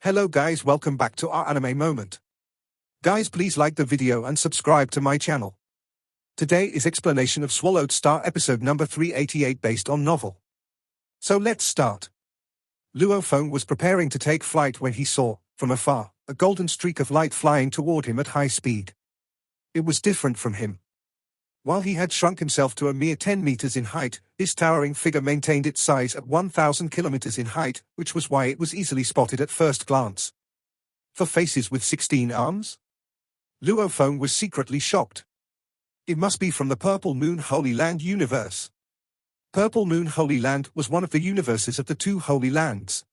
Hello guys, welcome back to our anime moment. Guys, please like the video and subscribe to my channel. Today is explanation of Swallowed Star episode number 388 based on novel. So let's start. Luo Feng was preparing to take flight when he saw, from afar, a golden streak of light flying toward him at high speed. It was different from him. While he had shrunk himself to a mere 10 meters in height, his towering figure maintained its size at 1,000 kilometers in height, which was why it was easily spotted at first glance. For faces with 16 arms? Luo Feng was secretly shocked. It must be from the Purple Moon Holy Land universe. Purple Moon Holy Land was one of the universes of the two Holy Lands.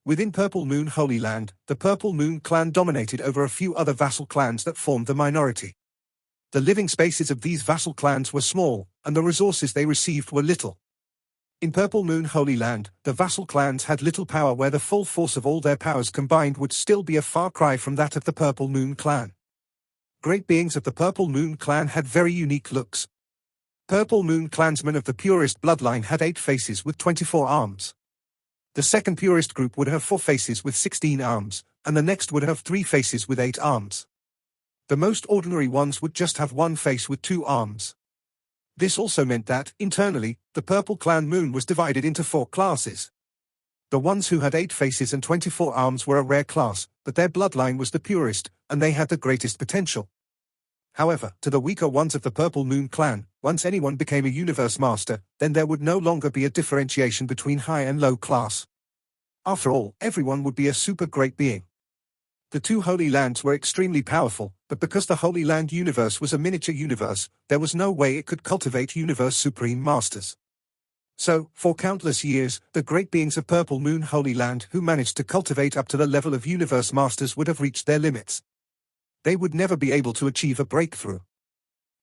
Within Purple Moon Holy Land, the Purple Moon clan dominated over a few other vassal clans that formed the minority. The living spaces of these vassal clans were small, and the resources they received were little. In Purple Moon Holy Land, the vassal clans had little power where the full force of all their powers combined would still be a far cry from that of the Purple Moon clan. Great beings of the Purple Moon clan had very unique looks. Purple Moon clansmen of the purest bloodline had 8 faces with 24 arms. The second purest group would have 4 faces with 16 arms, and the next would have 3 faces with 8 arms. The most ordinary ones would just have 1 face with 2 arms. This also meant that, internally, the Purple Clan Moon was divided into 4 classes. The ones who had 8 faces and 24 arms were a rare class, but their bloodline was the purest, and they had the greatest potential. However, to the weaker ones of the Purple Moon clan, once anyone became a universe master, then there would no longer be a differentiation between high and low class. After all, everyone would be a super great being. The two Holy Lands were extremely powerful, but because the Holy Land universe was a miniature universe, there was no way it could cultivate universe supreme masters. So, for countless years, the great beings of Purple Moon Holy Land who managed to cultivate up to the level of universe masters would have reached their limits. They would never be able to achieve a breakthrough.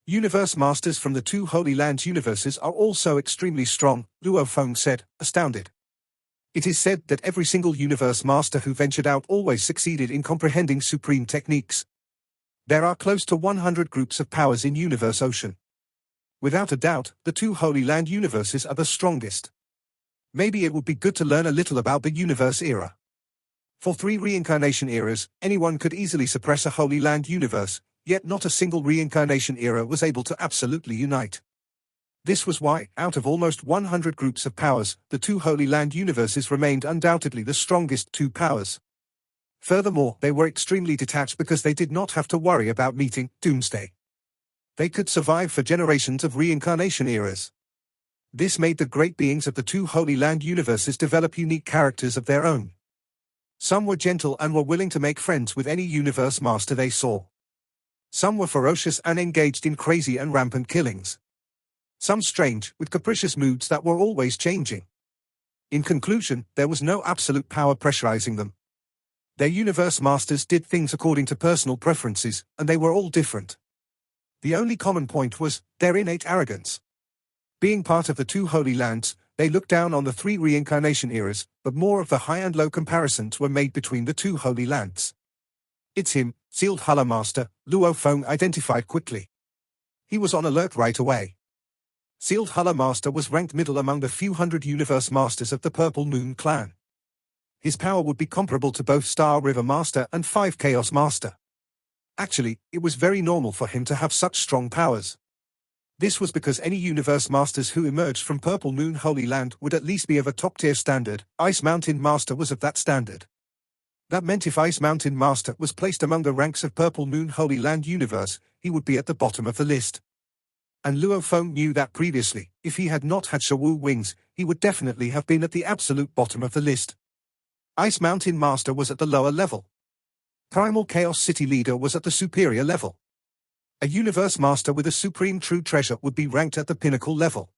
Universe masters from the two Holy Lands universes are also extremely strong, Luo Feng said, astounded. It is said that every single universe master who ventured out always succeeded in comprehending supreme techniques. There are close to 100 groups of powers in Universe Ocean. Without a doubt, the two Holy Land universes are the strongest. Maybe it would be good to learn a little about the universe era. For 3 reincarnation eras, anyone could easily suppress a Holy Land universe, yet not a single reincarnation era was able to absolutely unite. This was why, out of almost 100 groups of powers, the two Holy Land universes remained undoubtedly the strongest 2 powers. Furthermore, they were extremely detached because they did not have to worry about meeting doomsday. They could survive for generations of reincarnation eras. This made the great beings of the two Holy Land universes develop unique characters of their own. Some were gentle and were willing to make friends with any universe master they saw. Some were ferocious and engaged in crazy and rampant killings. Some strange, with capricious moods that were always changing. In conclusion, there was no absolute power pressurizing them. Their universe masters did things according to personal preferences, and they were all different. The only common point was their innate arrogance. Being part of the two Holy Lands, they looked down on the 3 reincarnation eras, but more of the high and low comparisons were made between the two Holy Lands. It's him, Sealed Hullah Master, Luo Feng identified quickly. He was on alert right away. Sealed Hullah Master was ranked middle among the few hundred universe masters of the Purple Moon clan. His power would be comparable to both Star River Master and 5 Chaos Master. Actually, it was very normal for him to have such strong powers. This was because any universe masters who emerged from Purple Moon Holy Land would at least be of a top-tier standard. Ice Mountain Master was of that standard. That meant if Ice Mountain Master was placed among the ranks of Purple Moon Holy Land universe, he would be at the bottom of the list. And Luo Feng knew that previously. If he had not had Shawu wings, he would definitely have been at the absolute bottom of the list. Ice Mountain Master was at the lower level. Primal Chaos City Leader was at the superior level. A universe master with a supreme true treasure would be ranked at the pinnacle level.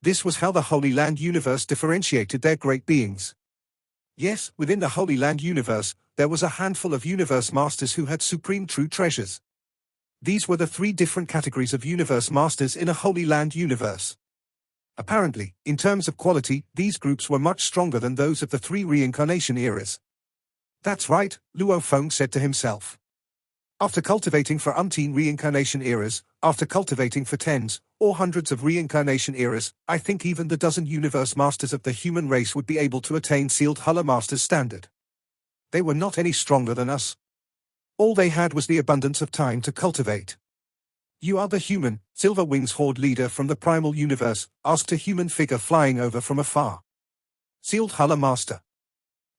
This was how the Holy Land universe differentiated their great beings. Yes, within the Holy Land universe, there was a handful of universe masters who had supreme true treasures. These were the 3 different categories of universe masters in a Holy Land universe. Apparently, in terms of quality, these groups were much stronger than those of the 3 reincarnation eras. That's right, Luo Feng said to himself. After cultivating for umpteen reincarnation eras, after cultivating for tens, or hundreds of reincarnation eras, I think even the dozen universe masters of the human race would be able to attain Sealed Hullah Master's standard. They were not any stronger than us. All they had was the abundance of time to cultivate. You are the human, Silver Wings Horde leader from the primal universe, asked a human figure flying over from afar. Sealed Huller Master.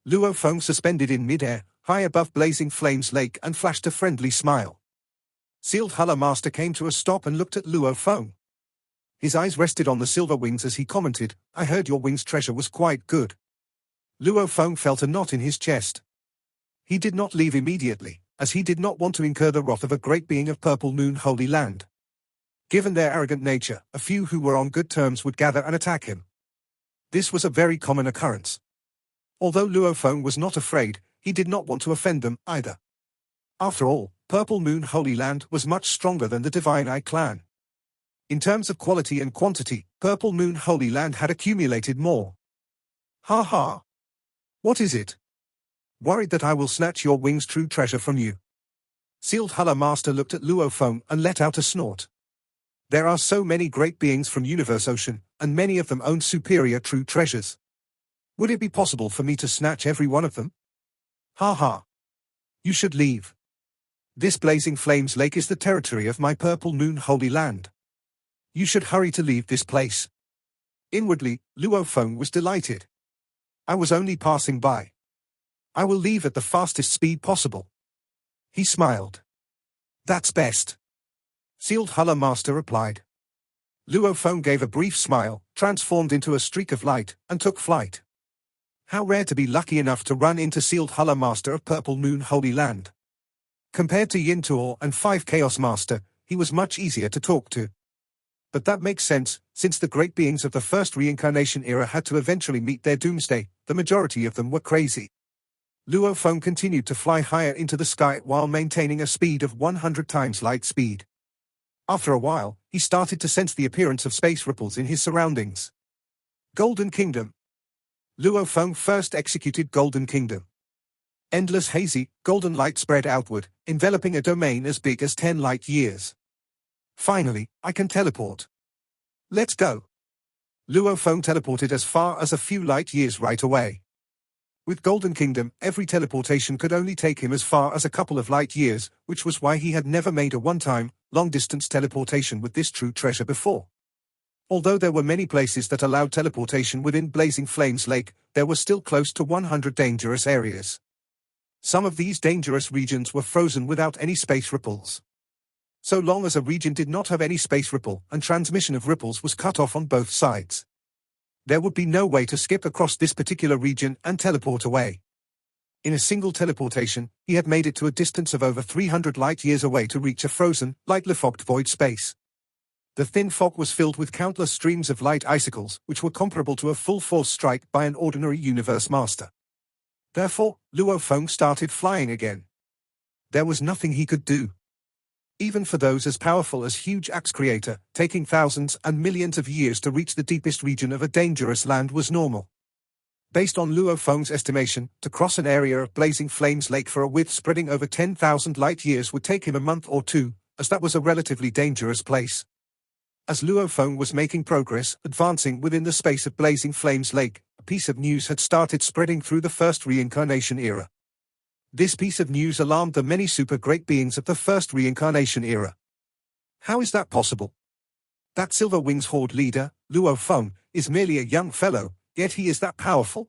Luo Feng suspended in midair, high above Blazing Flames Lake, and flashed a friendly smile. Sealed Huller Master came to a stop and looked at Luo Feng. His eyes rested on the silver wings as he commented, "I heard your wings treasure was quite good." Luo Feng felt a knot in his chest. He did not leave immediately, as he did not want to incur the wrath of a great being of Purple Moon Holy Land. Given their arrogant nature, a few who were on good terms would gather and attack him. This was a very common occurrence. Although Luo Feng was not afraid, he did not want to offend them either. After all, Purple Moon Holy Land was much stronger than the Divine Eye clan. In terms of quality and quantity, Purple Moon Holy Land had accumulated more. Ha ha! What is it? Worried that I will snatch your wings' true treasure from you? Sealed Huller Master looked at Luo Feng and let out a snort. There are so many great beings from Universe Ocean, and many of them own superior true treasures. Would it be possible for me to snatch every one of them? Ha ha! You should leave. This Blazing Flames Lake is the territory of my Purple Moon Holy Land. You should hurry to leave this place. Inwardly, Luo Feng was delighted. I was only passing by. I will leave at the fastest speed possible. He smiled. That's best. Sealed Huller Master replied. Luo Feng gave a brief smile, transformed into a streak of light, and took flight. How rare to be lucky enough to run into Sealed Huller Master of Purple Moon Holy Land. Compared to Yin Tuo and 5 Chaos Master, he was much easier to talk to. But that makes sense, since the great beings of the first reincarnation era had to eventually meet their doomsday. The majority of them were crazy. Luo Feng continued to fly higher into the sky while maintaining a speed of 100 times light speed. After a while, he started to sense the appearance of space ripples in his surroundings. Golden Kingdom. Luo Feng first executed Golden Kingdom. Endless hazy, golden light spread outward, enveloping a domain as big as 10 light years. Finally, I can teleport. Let's go. Luo Feng teleported as far as a few light years right away. With Golden Kingdom, every teleportation could only take him as far as a couple of light years, which was why he had never made a one-time, long-distance teleportation with this true treasure before. Although there were many places that allowed teleportation within Blazing Flames Lake, there were still close to 100 dangerous areas. Some of these dangerous regions were frozen without any space ripples. So long as a region did not have any space ripple and transmission of ripples was cut off on both sides, there would be no way to skip across this particular region and teleport away. In a single teleportation, he had made it to a distance of over 300 light-years away to reach a frozen, lightly fogged void space. The thin fog was filled with countless streams of light icicles, which were comparable to a full-force strike by an ordinary universe master. Therefore, Luo Feng started flying again. There was nothing he could do. Even for those as powerful as Huge Axe Creator, taking thousands and millions of years to reach the deepest region of a dangerous land was normal. Based on Luo Feng's estimation, to cross an area of Blazing Flames Lake for a width spreading over 10,000 light-years would take him a month or two, as that was a relatively dangerous place. As Luo Feng was making progress, advancing within the space of Blazing Flames Lake, a piece of news had started spreading through the first reincarnation era. This piece of news alarmed the many super great beings of the first reincarnation era. How is that possible? That Silver Wings Horde leader, Luo Feng, is merely a young fellow, yet he is that powerful?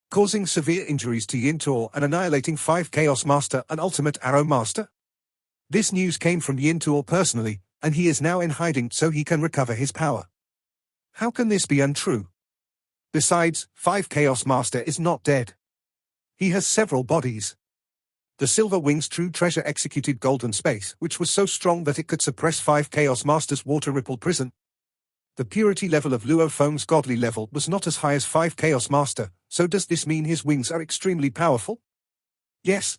Causing severe injuries to Yin Tuo and annihilating 5 Chaos Master and Ultimate Arrow Master? This news came from Yin Tuo personally, and he is now in hiding so he can recover his power. How can this be untrue? Besides, 5 Chaos Master is not dead. He has several bodies. The Silver Wings True Treasure executed Golden Space, which was so strong that it could suppress 5 Chaos Masters' water ripple prison. The purity level of Luo Feng's godly level was not as high as 5 Chaos Master, so does this mean his wings are extremely powerful? Yes.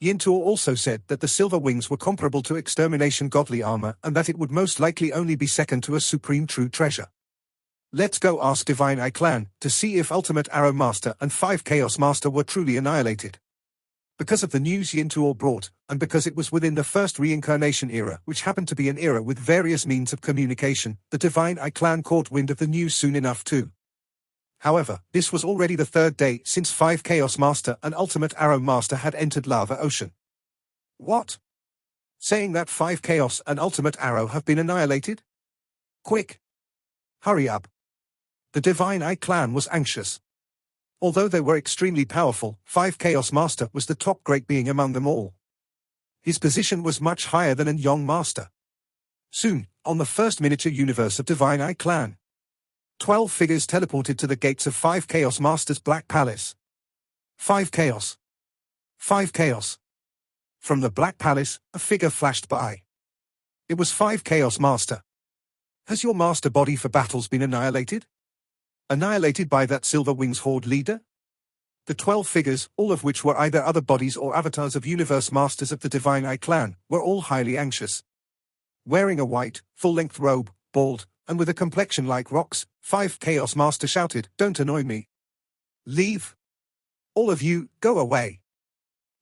Yin Tuo also said that the Silver Wings were comparable to Extermination Godly Armor and that it would most likely only be second to a Supreme True Treasure. Let's go ask Divine Eye Clan to see if Ultimate Arrow Master and 5 Chaos Master were truly annihilated. Because of the news Yin Tuo brought, and because it was within the first reincarnation era, which happened to be an era with various means of communication, the Divine Eye Clan caught wind of the news soon enough too. However, this was already the third day since 5 Chaos Master and Ultimate Arrow Master had entered Lava Ocean. What? Saying that 5 Chaos and Ultimate Arrow have been annihilated? Quick! Hurry up! The Divine Eye clan was anxious. Although they were extremely powerful, 5 Chaos Master was the top great being among them all. His position was much higher than a young master. Soon, on the first miniature universe of Divine Eye clan, 12 figures teleported to the gates of 5 Chaos Master's Black Palace. 5 Chaos. 5 Chaos. From the Black Palace, a figure flashed by. It was 5 Chaos Master. Has your master body for battles been annihilated? Annihilated by that Silver Wings Horde leader? The 12 figures, all of which were either other bodies or avatars of universe masters of the Divine Eye clan, were all highly anxious. Wearing a white, full-length robe, bald, and with a complexion like rocks, 5 Chaos Master shouted, "Don't annoy me. Leave. All of you, go away."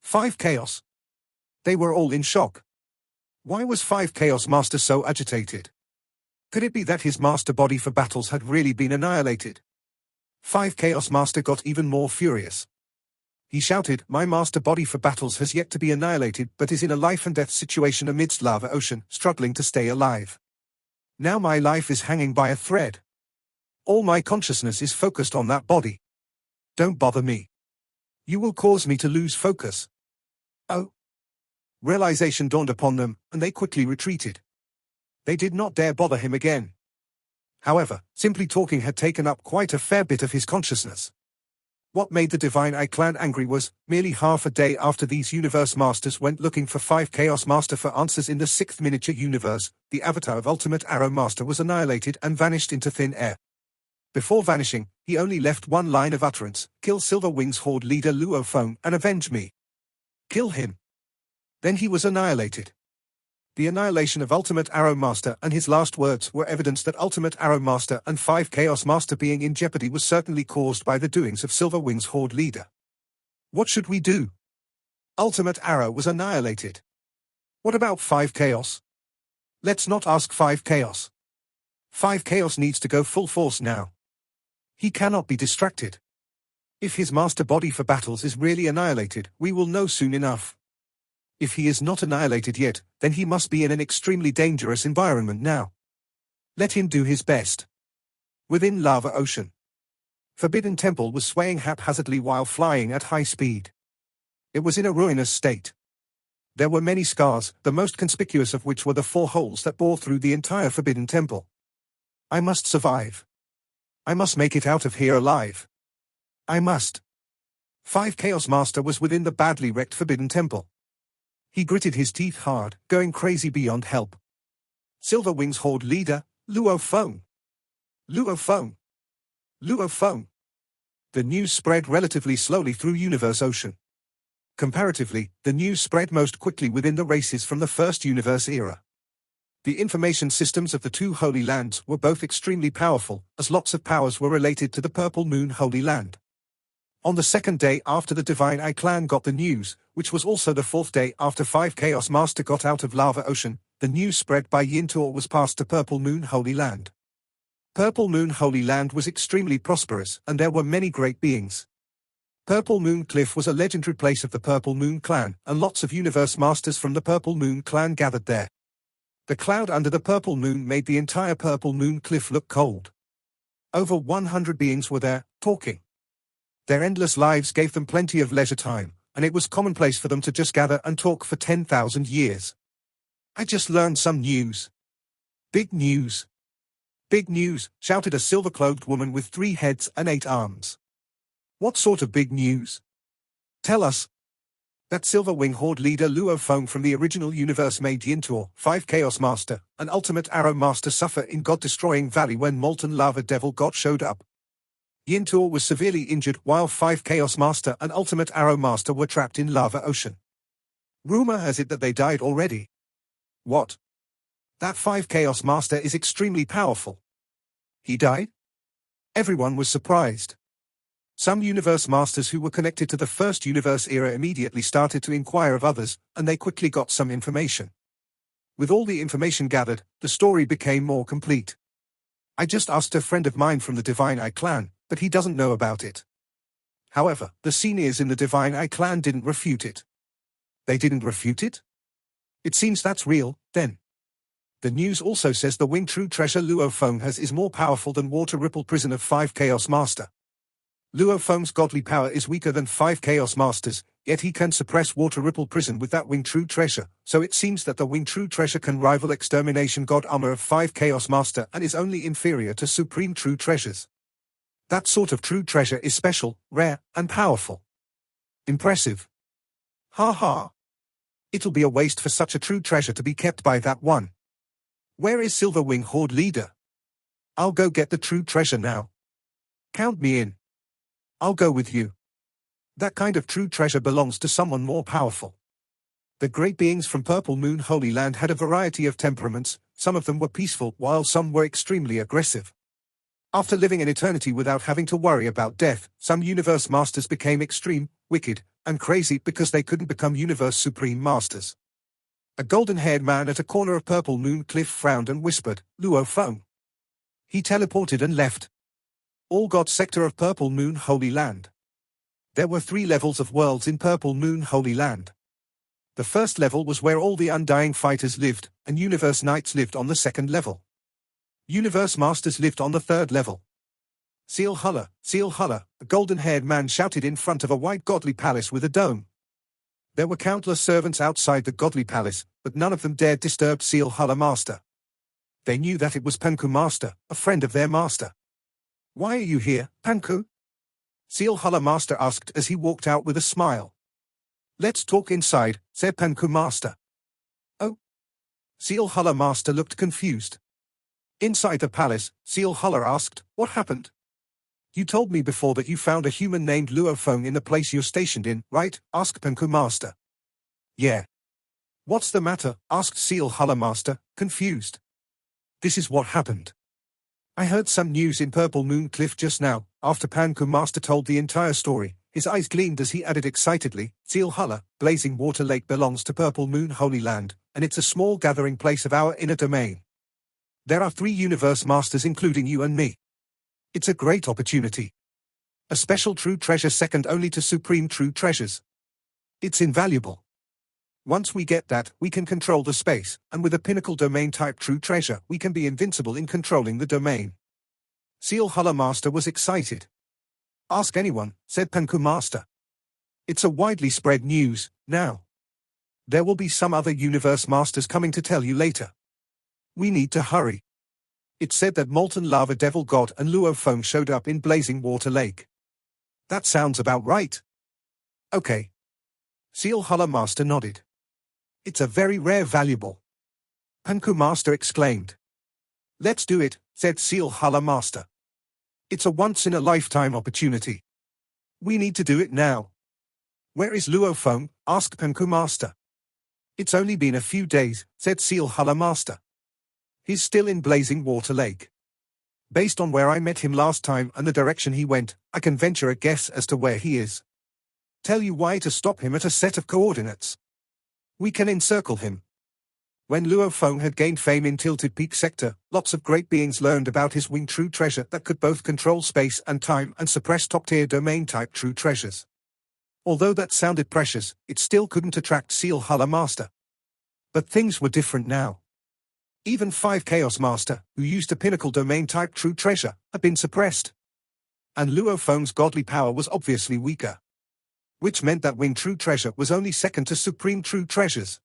5 Chaos. They were all in shock. Why was 5 Chaos Master so agitated? Could it be that his master body for battles had really been annihilated? 5 Chaos Master got even more furious. He shouted, "My master body for battles has yet to be annihilated but is in a life-and-death situation amidst Lava Ocean, struggling to stay alive. Now my life is hanging by a thread. All my consciousness is focused on that body. Don't bother me. You will cause me to lose focus." Oh. Realization dawned upon them, and they quickly retreated. They did not dare bother him again. However, simply talking had taken up quite a fair bit of his consciousness. What made the Divine Eye clan angry was, merely half a day after these universe masters went looking for 5 Chaos Master for answers in the 6th miniature universe, the avatar of Ultimate Arrow Master was annihilated and vanished into thin air. Before vanishing, he only left one line of utterance: "Kill Silver Wings Horde leader Luo Feng and avenge me. Kill him." Then he was annihilated. The annihilation of Ultimate Arrow Master and his last words were evidence that Ultimate Arrow Master and 5 Chaos Master being in jeopardy was certainly caused by the doings of Silver Wings Horde leader. What should we do? Ultimate Arrow was annihilated. What about 5 Chaos? Let's not ask 5 Chaos. 5 Chaos needs to go full force now. He cannot be distracted. If his master body for battles is really annihilated, we will know soon enough. If he is not annihilated yet, then he must be in an extremely dangerous environment now. Let him do his best. Within Lava Ocean, Forbidden Temple was swaying haphazardly while flying at high speed. It was in a ruinous state. There were many scars, the most conspicuous of which were the 4 holes that bore through the entire Forbidden Temple. I must survive. I must make it out of here alive. I must. 5 Chaos Master was within the badly wrecked Forbidden Temple. He gritted his teeth hard, going crazy beyond help. Silver Wings Horde leader, Luo Feng. Luo Feng. Luo Feng. The news spread relatively slowly through Universe Ocean. Comparatively, the news spread most quickly within the races from the First Universe era. The information systems of the 2 Holy Lands were both extremely powerful, as lots of powers were related to the Purple Moon Holy Land. On the 2nd day after the Divine Eye clan got the news, which was also the 4th day after 5 Chaos Master got out of Lava Ocean, the news spread by Yintor was passed to Purple Moon Holy Land. Purple Moon Holy Land was extremely prosperous, and there were many great beings. Purple Moon Cliff was a legendary place of the Purple Moon clan, and lots of universe masters from the Purple Moon clan gathered there. The cloud under the Purple Moon made the entire Purple Moon Cliff look cold. Over 100 beings were there, talking. Their endless lives gave them plenty of leisure time, and it was commonplace for them to just gather and talk for 10,000 years. I just learned some news. Big news. Big news, shouted a silver-clothed woman with 3 heads and 8 arms. What sort of big news? Tell us. That Silver Wing Horde leader Luo Feng from the original universe made Yintor, 5 Chaos Master, and Ultimate Arrow Master suffer in God-destroying valley when Molten Lava Devil God showed up. Yintor was severely injured while 5 Chaos Master and Ultimate Arrow Master were trapped in Lava Ocean. Rumor has it that they died already. What? That 5 Chaos Master is extremely powerful. He died? Everyone was surprised. Some universe masters who were connected to the First Universe era immediately started to inquire of others, and they quickly got some information. With all the information gathered, the story became more complete. I just asked a friend of mine from the Divine Eye clan, but he doesn't know about it. However, the seniors in the Divine Eye clan didn't refute it. They didn't refute it? It seems that's real, then. The news also says the winged true treasure Luo Feng has is more powerful than Water Ripple Prison of 5 Chaos Master. Luo Feng's godly power is weaker than 5 Chaos Masters, yet he can suppress Water Ripple Prison with that winged true treasure, so it seems that the winged true treasure can rival Extermination God Armor of 5 Chaos Master and is only inferior to Supreme True Treasures. That sort of true treasure is special, rare, and powerful. Impressive. Ha ha. It'll be a waste for such a true treasure to be kept by that one. Where is Silverwing Horde leader? I'll go get the true treasure now. Count me in. I'll go with you. That kind of true treasure belongs to someone more powerful. The great beings from Purple Moon Holy Land had a variety of temperaments, some of them were peaceful while some were extremely aggressive. After living an eternity without having to worry about death, some universe masters became extreme, wicked, and crazy because they couldn't become universe supreme masters. A golden-haired man at a corner of Purple Moon Cliff frowned and whispered, Luo Feng. He teleported and left. All God sector of Purple Moon Holy Land. There were 3 levels of worlds in Purple Moon Holy Land. The first level was where all the undying fighters lived, and universe knights lived on the second level. Universe masters lived on the third level. Seal Huller, a golden-haired man shouted in front of a white godly palace with a dome. There were countless servants outside the godly palace, but none of them dared disturb Seal Huller Master. They knew that it was Panku Master, a friend of their master. Why are you here, Panku? Seal Huller Master asked as he walked out with a smile. Let's talk inside, said Panku Master. Oh? Seal Huller Master looked confused. Inside the palace, Seal Huller asked, what happened? You told me before that you found a human named Luo Feng in the place you're stationed in, right? Asked Panku Master. Yeah. What's the matter? Asked Seal Huller Master, confused. This is what happened. I heard some news in Purple Moon Cliff just now. After Panku Master told the entire story, his eyes gleamed as he added excitedly, Seal Huller, Blazing Water Lake belongs to Purple Moon Holy Land, and it's a small gathering place of our inner domain. There are 3 universe masters including you and me. It's a great opportunity. A special true treasure second only to supreme true treasures. It's invaluable. Once we get that, we can control the space, and with a pinnacle domain type true treasure, we can be invincible in controlling the domain. Seal Huller Master was excited. Ask anyone, said Panku Master. It's a widely spread news, now. There will be some other universe masters coming to tell you later. We need to hurry. It said that Molten Lava Devil God and Luo Feng showed up in Blazing Water Lake. That sounds about right. Okay. Seal Huller Master nodded. It's a very rare valuable. Panku Master exclaimed. Let's do it, said Seal Huller Master. It's a once-in-a-lifetime opportunity. We need to do it now. Where is Luo Feng? Asked Panku Master. It's only been a few days, said Seal Huller Master. He's still in Blazing Water Lake. Based on where I met him last time and the direction he went, I can venture a guess as to where he is. Tell you why to stop him at a set of coordinates. We can encircle him. When Luo Feng had gained fame in Tilted Peak Sector, lots of great beings learned about his winged true treasure that could both control space and time and suppress top-tier domain-type true treasures. Although that sounded precious, it still couldn't attract Seal Huller Master. But things were different now. Even 5 Chaos Master, who used a pinnacle domain-type true treasure, had been suppressed. And Luo Feng's godly power was obviously weaker. Which meant that winged true treasure was only second to supreme true treasures.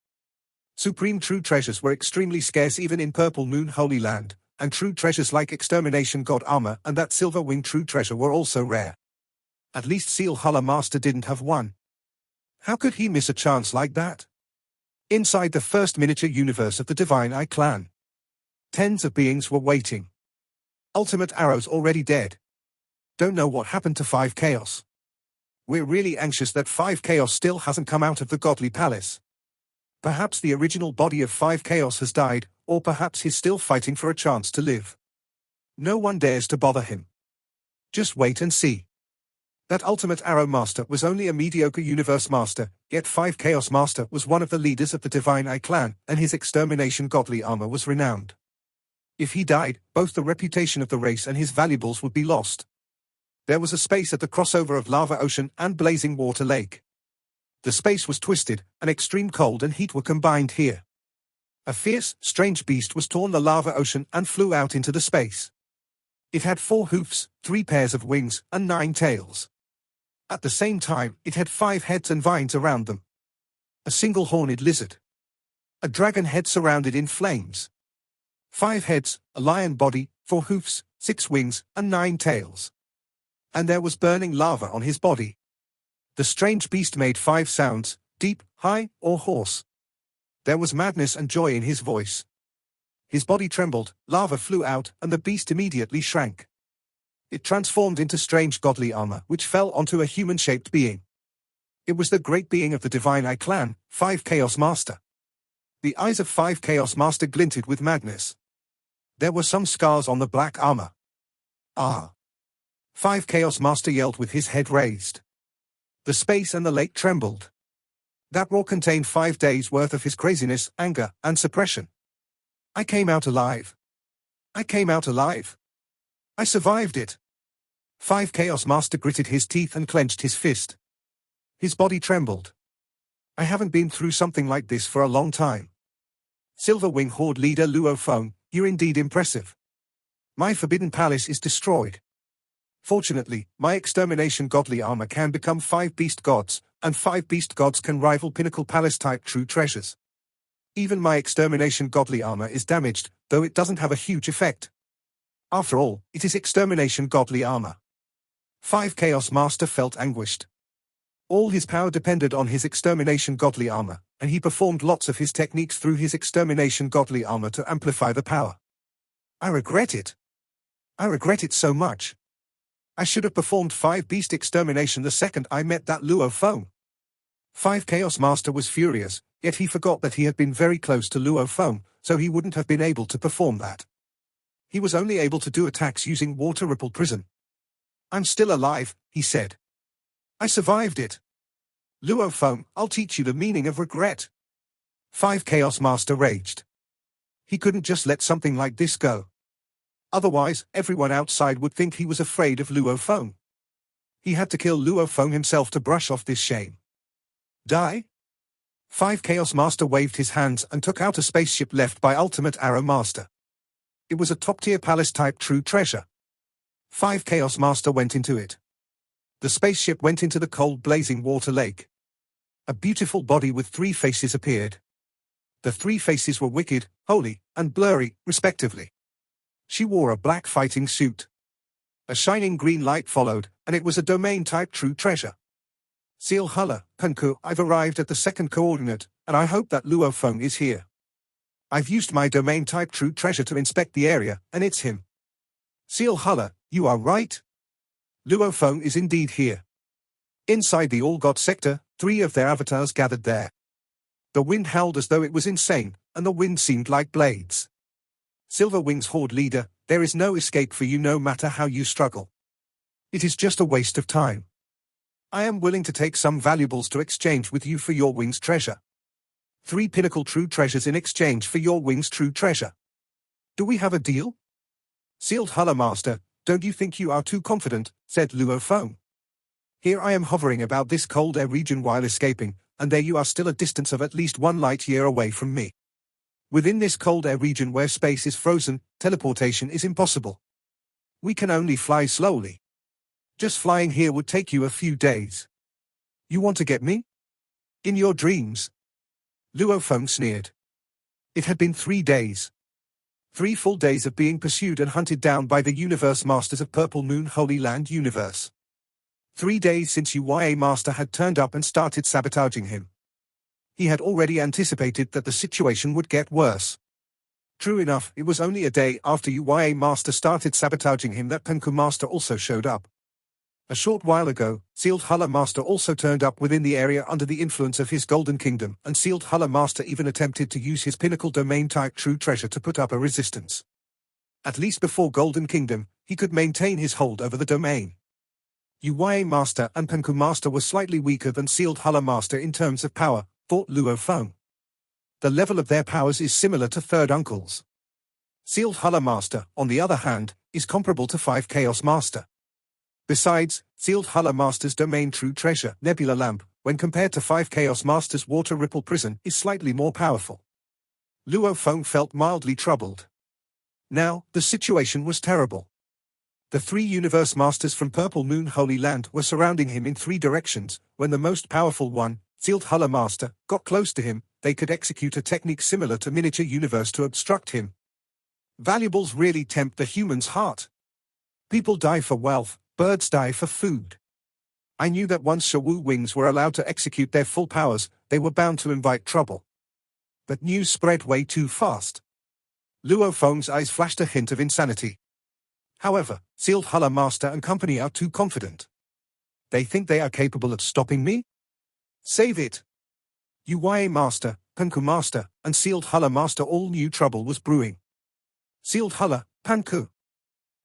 Supreme true treasures were extremely scarce even in Purple Moon Holy Land, and true treasures like Extermination God Armor and that Silver Wing true treasure were also rare. At least Seal Huller Master didn't have one. How could he miss a chance like that? Inside the first miniature universe of the Divine Eye clan, tens of beings were waiting. Ultimate Arrow's already dead. Don't know what happened to 5 Chaos. We're really anxious that 5 Chaos still hasn't come out of the Godly Palace. Perhaps the original body of 5 Chaos has died, or perhaps he's still fighting for a chance to live. No one dares to bother him. Just wait and see. That Ultimate Arrow Master was only a mediocre Universe Master, yet 5 Chaos Master was one of the leaders of the Divine Eye clan, and his Extermination Godly Armor was renowned. If he died, both the reputation of the race and his valuables would be lost. There was a space at the crossover of lava ocean and blazing water lake. The space was twisted, and extreme cold and heat were combined here. A fierce, strange beast was torn the lava ocean and flew out into the space. It had 4 hoofs, 3 pairs of wings, and 9 tails. At the same time, it had 5 heads and vines around them. A single horned lizard. A dragon head surrounded in flames. 5 heads, a lion body, 4 hoofs, 6 wings, and 9 tails. And there was burning lava on his body. The strange beast made 5 sounds, deep, high, or hoarse. There was madness and joy in his voice. His body trembled, lava flew out, and the beast immediately shrank. It transformed into strange godly armor, which fell onto a human-shaped being. It was the great being of the divine I clan, 5 Chaos Master. The eyes of 5 Chaos Master glinted with madness. There were some scars on the black armor. Ah! 5 Chaos Master yelled with his head raised. The space and the lake trembled. That roar contained 5 days' worth of his craziness, anger, and suppression. I came out alive. I came out alive. I survived it. 5 Chaos Master gritted his teeth and clenched his fist. His body trembled. I haven't been through something like this for a long time. Silver Wing Horde leader Luo Feng, you're indeed impressive. My forbidden palace is destroyed. Fortunately, my extermination godly armor can become 5 beast gods, and 5 beast gods can rival pinnacle palace-type true treasures. Even my extermination godly armor is damaged, though it doesn't have a huge effect. After all, it is extermination godly armor. 5 Chaos Master felt anguished. All his power depended on his extermination godly armor, and he performed lots of his techniques through his extermination godly armor to amplify the power. I regret it. I regret it so much. I should have performed 5 beast extermination the second I met that Luo Feng. 5 Chaos Master was furious, yet he forgot that he had been very close to Luo Feng, so he wouldn't have been able to perform that. He was only able to do attacks using water ripple prison. I'm still alive, he said. I survived it. Luo Feng, I'll teach you the meaning of regret. 5 Chaos Master raged. He couldn't just let something like this go. Otherwise, everyone outside would think he was afraid of Luo Feng. He had to kill Luo Feng himself to brush off this shame. Die? 5 Chaos Master waved his hands and took out a spaceship left by Ultimate Arrow Master. It was a top-tier palace-type true treasure. 5 Chaos Master went into it. The spaceship went into the cold blazing water lake. A beautiful body with 3 faces appeared. The 3 faces were wicked, holy, and blurry, respectively. She wore a black fighting suit. A shining green light followed, and it was a domain-type true treasure. Seal Huller, Kunku, I've arrived at the 2nd coordinate, and I hope that Luo Feng is here. I've used my domain-type true treasure to inspect the area, and it's him. Seal Huller, you are right. Luo Feng is indeed here. Inside the All-God sector, 3 of their avatars gathered there. The wind howled as though it was insane, and the wind seemed like blades. Silver Wing's Horde leader, there is no escape for you no matter how you struggle. It is just a waste of time. I am willing to take some valuables to exchange with you for your wing's treasure. 3 pinnacle true treasures in exchange for your wing's true treasure. Do we have a deal? Sealed Huller Master, don't you think you are too confident, said Luo Feng. Here I am hovering about this cold air region while escaping, and there you are still a distance of at least 1 light year away from me. Within this cold air region where space is frozen, teleportation is impossible. We can only fly slowly. Just flying here would take you a few days. You want to get me? In your dreams? Luo Feng sneered. It had been 3 days. 3 full days of being pursued and hunted down by the Universe Masters of Purple Moon Holy Land Universe. 3 days since UYA Master had turned up and started sabotaging him. He had already anticipated that the situation would get worse. True enough, it was only a day after UYA Master started sabotaging him that Penku Master also showed up. A short while ago, Sealed Huller Master also turned up within the area under the influence of his Golden Kingdom, and Sealed Huller Master even attempted to use his pinnacle domain-type true treasure to put up a resistance. At least before Golden Kingdom, he could maintain his hold over the domain. UYA Master and Penku Master were slightly weaker than Sealed Huller Master in terms of power, thought Luo Feng. The level of their powers is similar to Third Uncle's. Sealed Huller Master, on the other hand, is comparable to 5 Chaos Master. Besides, sealed Hala Master's domain true treasure, Nebula Lamp, when compared to 5 Chaos Master's Water Ripple Prison, is slightly more powerful. Luo Feng felt mildly troubled. Now, the situation was terrible. The 3 Universe Masters from Purple Moon Holy Land were surrounding him in 3 directions. When the most powerful one, Sealed Hala Master, got close to him, they could execute a technique similar to Miniature Universe to obstruct him. Valuables really tempt the human's heart. People die for wealth, birds die for food. I knew that once Shawu wings were allowed to execute their full powers, they were bound to invite trouble. But news spread way too fast. Luo Feng's eyes flashed a hint of insanity. However, Sealed Hala Master and company are too confident. They think they are capable of stopping me? Save it! UYA Master, Panku Master, and Sealed Hala Master all knew trouble was brewing. Sealed Hala, Panku.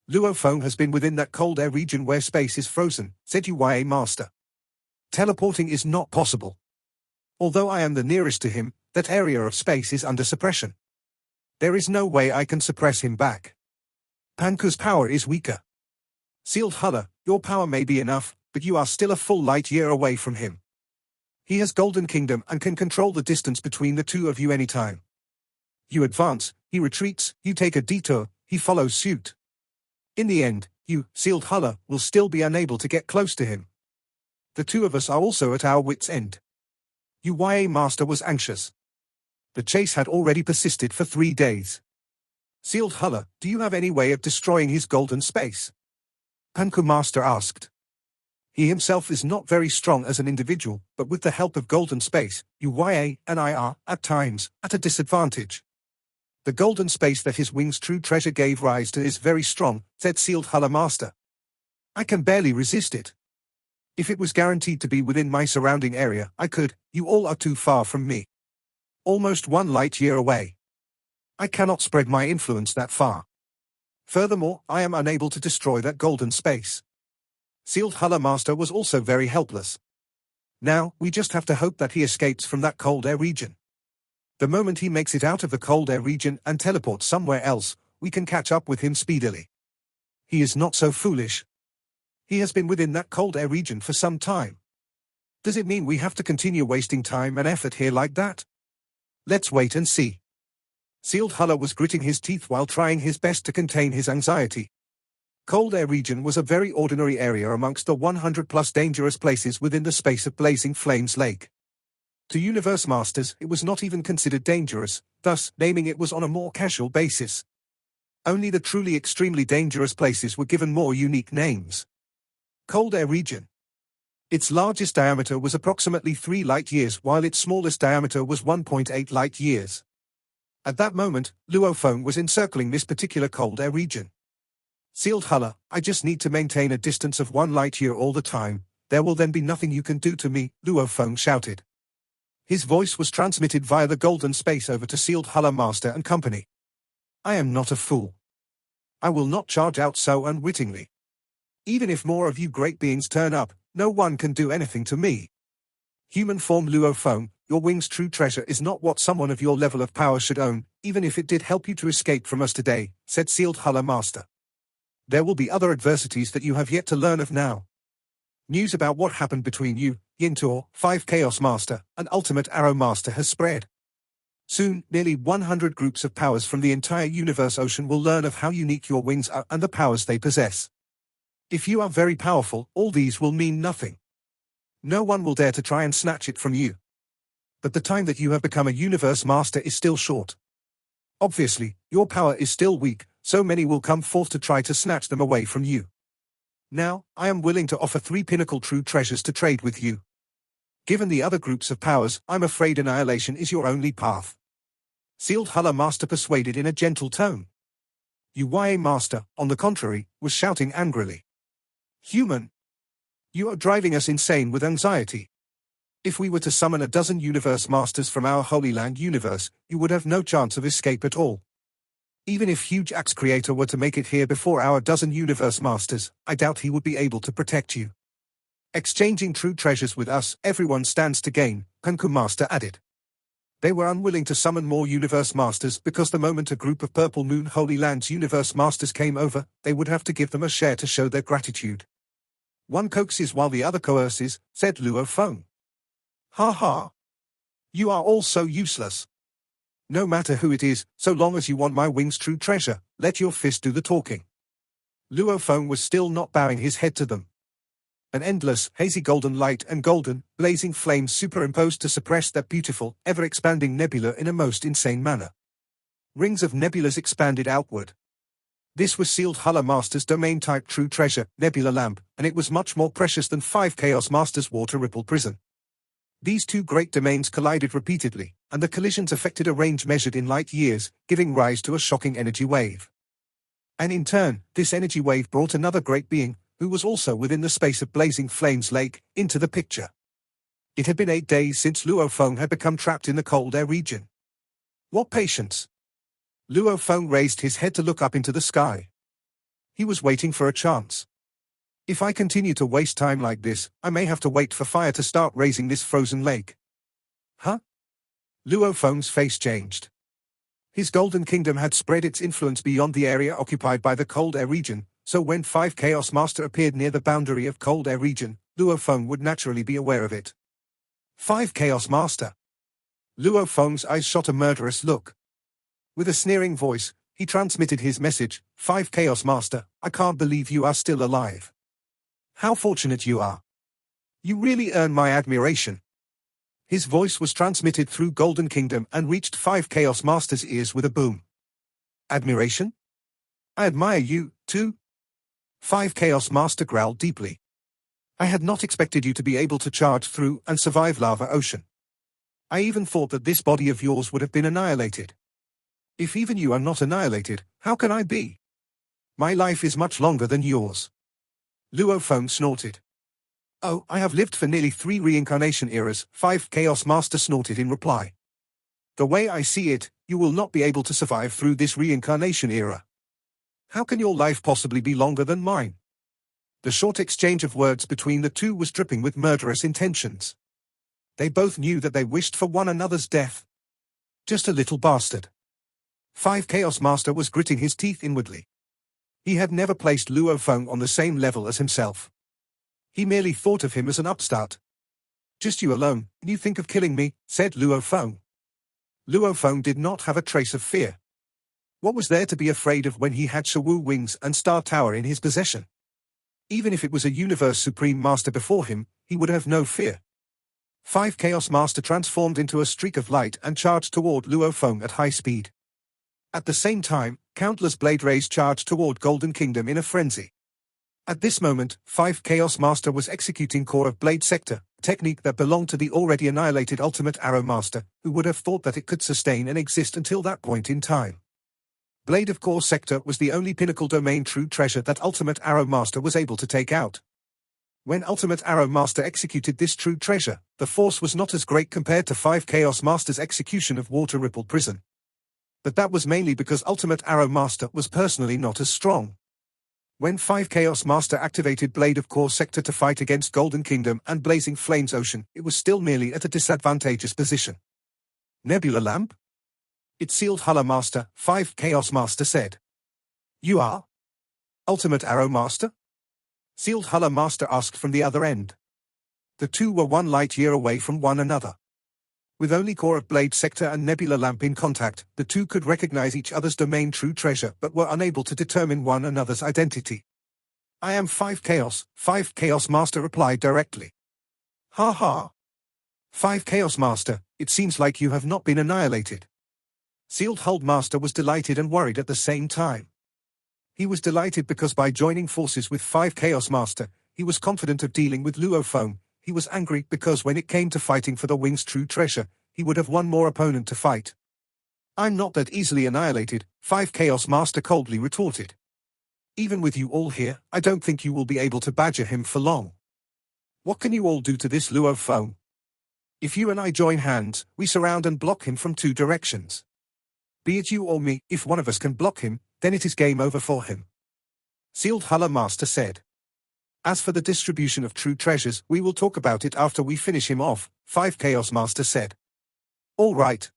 Luo Feng has been within that cold air region where space is frozen, said UYA Master. Teleporting is not possible. Although I am the nearest to him, that area of space is under suppression. There is no way I can suppress him back. Panku's power is weaker. Sealed Hala, your power may be enough, but you are still a full light year away from him. He has Golden Kingdom and can control the distance between the two of you anytime. You advance, he retreats, you take a detour, he follows suit. In the end, you, Sealed Hala, will still be unable to get close to him. The two of us are also at our wits' end. UYA Master was anxious. The chase had already persisted for 3 days. Sealed Hala, do you have any way of destroying his golden space? Panku Master asked. He himself is not very strong as an individual, but with the help of golden space, UYA and I are, at times, at a disadvantage. The golden space that his wing's true treasure gave rise to is very strong, said Sealed Hala Master. I can barely resist it. If it was guaranteed to be within my surrounding area, I could. You all are too far from me. Almost 1 light year away. I cannot spread my influence that far. Furthermore, I am unable to destroy that golden space. Sealed Hala Master was also very helpless. Now, we just have to hope that he escapes from that cold air region. The moment he makes it out of the cold air region and teleports somewhere else, we can catch up with him speedily. He is not so foolish. He has been within that cold air region for some time. Does it mean we have to continue wasting time and effort here like that? Let's wait and see. Sealed Hala was gritting his teeth while trying his best to contain his anxiety. Cold air region was a very ordinary area amongst the 100+ dangerous places within the space of Blazing Flames Lake. To Universe Masters, it was not even considered dangerous, thus, naming it was on a more casual basis. Only the truly extremely dangerous places were given more unique names. Cold air region. Its largest diameter was approximately 3 light years, while its smallest diameter was 1.8 light years. At that moment, Luo Feng was encircling this particular cold air region. Sealed Hala, I just need to maintain a distance of 1 light year all the time. There will then be nothing you can do to me, Luo Feng shouted. His voice was transmitted via the golden space over to Sealed Hala Master and company. I am not a fool. I will not charge out so unwittingly. Even if more of you great beings turn up, no one can do anything to me. Human form Luo Feng, your wing's true treasure is not what someone of your level of power should own, even if it did help you to escape from us today, said Sealed Hala Master. There will be other adversities that you have yet to learn of now. News about what happened between you, Yintor, 5 Chaos Master, and Ultimate Arrow Master has spread. Soon, nearly 100 groups of powers from the entire universe ocean will learn of how unique your wings are and the powers they possess. If you are very powerful, all these will mean nothing. No one will dare to try and snatch it from you. But the time that you have become a Universe Master is still short. Obviously, your power is still weak, so many will come forth to try to snatch them away from you. Now, I am willing to offer 3 pinnacle true treasures to trade with you. Given the other groups of powers, I'm afraid annihilation is your only path. Sealed Hala Master persuaded in a gentle tone. UYA Master, on the contrary, was shouting angrily. Human! You are driving us insane with anxiety. If we were to summon a dozen Universe Masters from our Holy Land universe, you would have no chance of escape at all. Even if Huge Axe Creator were to make it here before our dozen Universe Masters, I doubt he would be able to protect you. Exchanging true treasures with us, everyone stands to gain, Panku Master added. They were unwilling to summon more Universe Masters because the moment a group of Purple Moon Holy Land's Universe Masters came over, they would have to give them a share to show their gratitude. One coaxes while the other coerces, said Luo Feng. Ha ha. You are all so useless. No matter who it is, so long as you want my wing's true treasure, let your fist do the talking. Luo Feng was still not bowing his head to them. An endless, hazy golden light and golden, blazing flames superimposed to suppress that beautiful, ever-expanding nebula in a most insane manner. Rings of nebulas expanded outward. This was sealed Hala Master's domain-type true treasure, Nebula Lamp, and it was much more precious than 5 Chaos Master's water-rippled prison. These two great domains collided repeatedly, and the collisions affected a range measured in light years, giving rise to a shocking energy wave. And in turn, this energy wave brought another great being, who was also within the space of Blazing Flames Lake, into the picture. It had been 8 days since Luo Feng had become trapped in the cold air region. What patience! Luo Feng raised his head to look up into the sky. He was waiting for a chance. If I continue to waste time like this, I may have to wait for fire to start raising this frozen lake. Huh? Luo Feng's face changed. His golden kingdom had spread its influence beyond the area occupied by the cold air region, so when 5 Chaos Master appeared near the boundary of cold air region, Luo Feng would naturally be aware of it. 5 Chaos Master. Luo Feng's eyes shot a murderous look. With a sneering voice, he transmitted his message, 5 Chaos Master, I can't believe you are still alive. How fortunate you are. You really earn my admiration. His voice was transmitted through Golden Kingdom and reached 5 Chaos Master's ears with a boom. Admiration? I admire you, too. 5 Chaos Master growled deeply. I had not expected you to be able to charge through and survive Lava Ocean. I even thought that this body of yours would have been annihilated. If even you are not annihilated, how can I be? My life is much longer than yours. Luo Feng snorted. Oh, I have lived for nearly 3 reincarnation eras, 5 Chaos Master snorted in reply. The way I see it, you will not be able to survive through this reincarnation era. How can your life possibly be longer than mine? The short exchange of words between the two was dripping with murderous intentions. They both knew that they wished for one another's death. Just a little bastard. 5 Chaos Master was gritting his teeth inwardly. He had never placed Luo Feng on the same level as himself. He merely thought of him as an upstart. Just you alone, and you think of killing me, said Luo Feng. Luo Feng did not have a trace of fear. What was there to be afraid of when he had Shawu Wings and Star Tower in his possession? Even if it was a Universe Supreme Master before him, he would have no fear. 5 Chaos Master transformed into a streak of light and charged toward Luo Feng at high speed. At the same time, countless blade rays charged toward Golden Kingdom in a frenzy. At this moment, 5 Chaos Master was executing Core of Blade Sector, a technique that belonged to the already annihilated Ultimate Arrow Master, who would have thought that it could sustain and exist until that point in time. Blade of Core Sector was the only pinnacle domain true treasure that Ultimate Arrow Master was able to take out. When Ultimate Arrow Master executed this true treasure, the force was not as great compared to 5 Chaos Master's execution of Water Rippled Prison. But that was mainly because Ultimate Arrow Master was personally not as strong. When 5 Chaos Master activated Blade of Core Sector to fight against Golden Kingdom and Blazing Flames Ocean, it was still merely at a disadvantageous position. Nebula Lamp? It sealed Hala Master, 5 Chaos Master said. You are? Ultimate Arrow Master? Sealed Hala Master asked from the other end. The two were 1 light year away from one another. With only Core of Blade Sector and Nebula Lamp in contact, the two could recognize each other's domain true treasure but were unable to determine one another's identity. I am 5 Chaos Master replied directly. Ha ha. 5 Chaos Master, it seems like you have not been annihilated. Sealed Hull Master was delighted and worried at the same time. He was delighted because by joining forces with 5 Chaos Master, he was confident of dealing with Luo Feng. He was angry because when it came to fighting for the Wing's true treasure, he would have one more opponent to fight. I'm not that easily annihilated, 5 Chaos Master coldly retorted. Even with you all here, I don't think you will be able to badger him for long. What can you all do to this Luo Feng? If you and I join hands, we surround and block him from 2 directions. Be it you or me, if one of us can block him, then it is game over for him. Sealed Hala Master said. As for the distribution of true treasures, we will talk about it after we finish him off, 5 Chaos Master said. All right.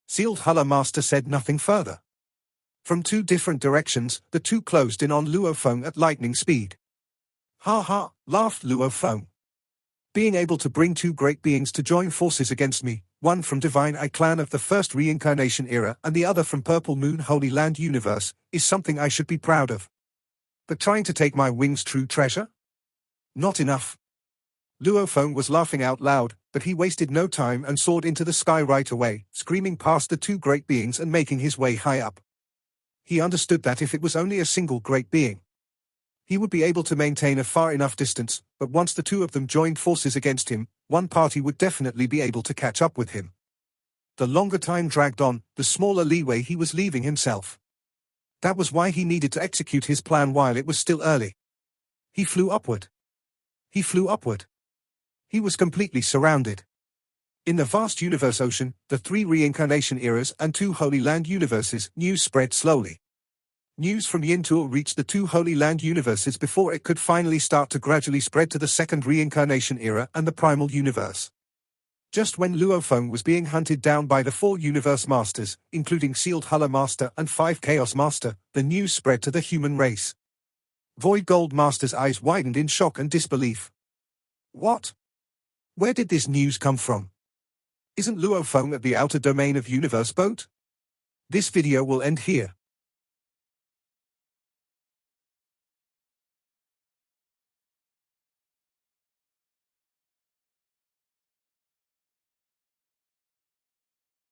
Sealed Hala Master said nothing further. From 2 different directions, the two closed in on Luo Feng at lightning speed. Ha ha, laughed Luo Feng. Being able to bring two great beings to join forces against me, one from Divine Eye clan of the first reincarnation era and the other from Purple Moon Holy Land universe, is something I should be proud of. But trying to take my wings' true treasure? Not enough. Luo Feng was laughing out loud, but he wasted no time and soared into the sky right away, screaming past the two great beings and making his way high up. He understood that if it was only a single great being, he would be able to maintain a far enough distance, but once the two of them joined forces against him, one party would definitely be able to catch up with him. The longer time dragged on, the smaller leeway he was leaving himself. That was why he needed to execute his plan while it was still early. He flew upward. He flew upward. He was completely surrounded. In the vast universe ocean, the three reincarnation eras and two Holy Land universes, news spread slowly. News from Yintul reached the two Holy Land universes before it could finally start to gradually spread to the second reincarnation era and the primal universe. Just when Luo Feng was being hunted down by the four universe masters, including Sealed Huller Master and 5 Chaos Master, the news spread to the human race. Void Gold Master's eyes widened in shock and disbelief. What? Where did this news come from? Isn't Luo Feng at the outer domain of Universe Boat? This video will end here.